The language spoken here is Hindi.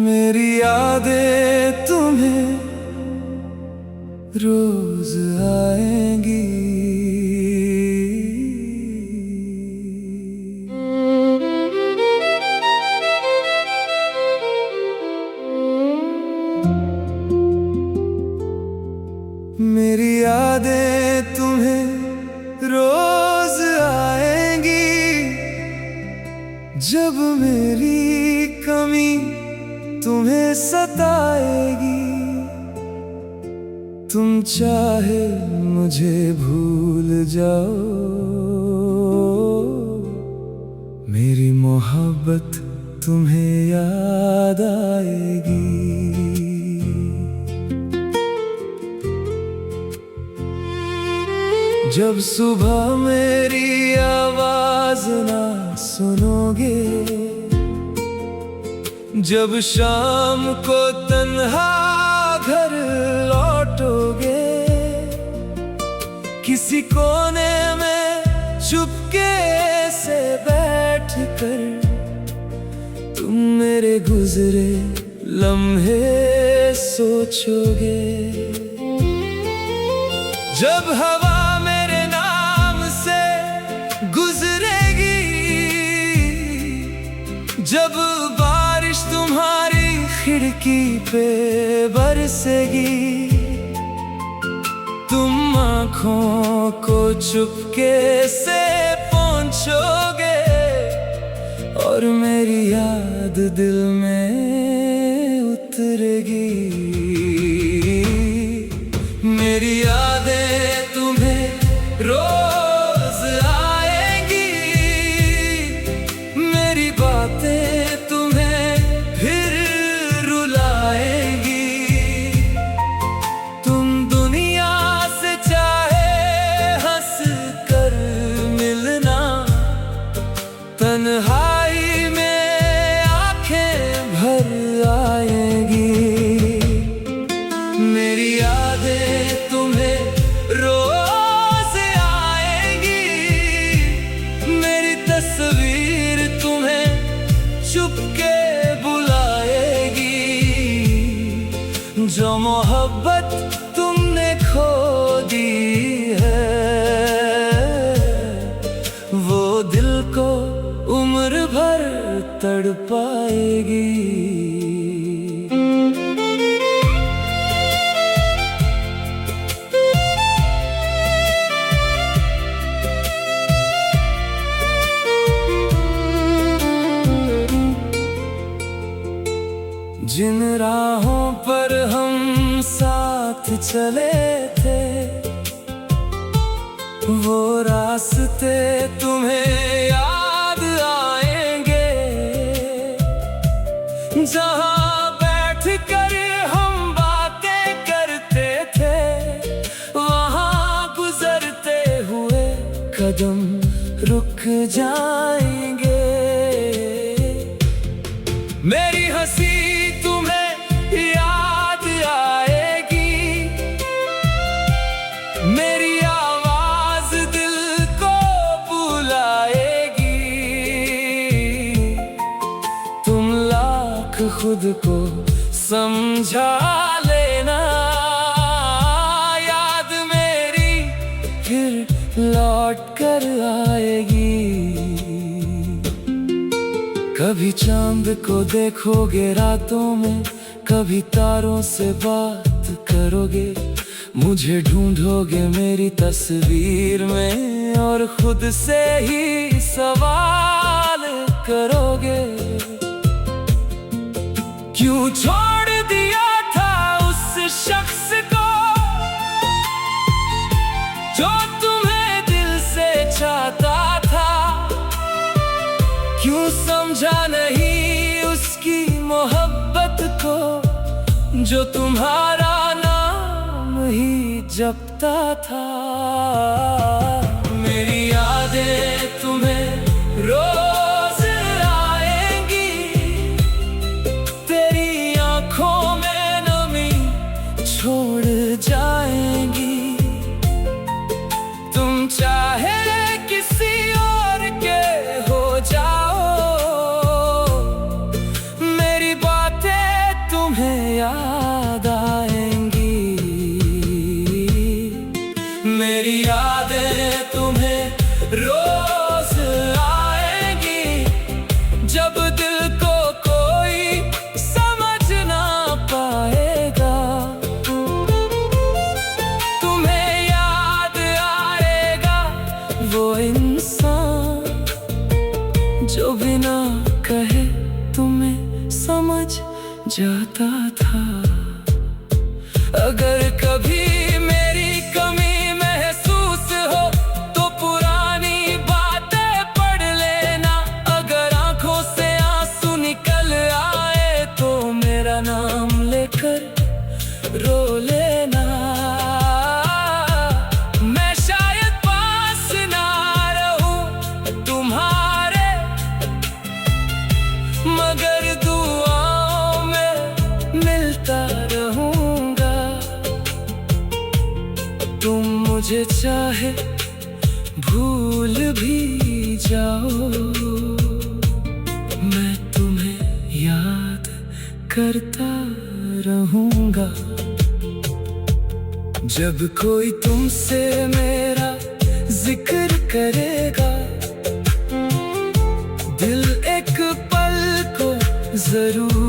मेरी यादें तुम्हें रोज आएंगी। मेरी यादें तुम्हें रोज आएंगी। जब मेरी कमी तुम्हें सताएगी, तुम चाहे मुझे भूल जाओ, मेरी मोहब्बत तुम्हें याद आएगी। जब सुबह मेरी आवाज ना सुनोगे, जब शाम को तन्हा घर लौटोगे, किसी कोने में चुपके से बैठकर तुम मेरे गुजरे लम्हे सोचोगे। जब हवा मेरे नाम से गुजरेगी, जब बारिश तुम्हारी खिड़की पे बरसेगी, तुम आँखों को चुपके से पोंछोगे और मेरी याद दिल में उतरेगी। मेरी यादें तुम्हें रोज आएंगी, मेरी बातें तुम्हें फिर रुलाएंगी। तुम दुनिया से चाहे हंस कर मिलना, तन्हाई में आंखें भर आएंगी। मेरी यादें तुम्हें रोज आएंगी, मेरी तस्वीर तुम्हें चुपके बुलाएगी। जो मोहब्बत तुमने खो दी है, वो दिल को उम्र भर तड़पाएगी। जिन राहों पर हम साथ चले थे, वो रास्ते तुम्हें याद आएंगे। जहाँ बैठ कर हम बातें करते थे, वहाँ गुजरते हुए कदम रुक जाएंगे। मेरी हंसी तुम्हें याद आएगी, मेरी आवाज दिल को बुलाएगी। तुम लाख खुद को समझा लेना, याद मेरी फिर लौट कर आएगी। कभी चांद को देखोगे रातों में, कभी तारों से बात करोगे, मुझे ढूंढोगे मेरी तस्वीर में और खुद से ही सवाल करोगे, क्यों छोड़ दिया था उस शख्स को जो तुम्हें दिल से चाहता था। क्यों समझा नहीं उसकी मोहब्बत को जो तुम्हारा नाम ही जपता था। मेरी यादें तुम्हें रोज आएंगी, तेरी आंखों में नमी छोड़ जाएंगी। मुझे चाहे भूल भी जाओ, मैं तुम्हें याद करता रहूंगा। जब कोई तुमसे मेरा जिक्र करेगा, दिल एक पल को जरूर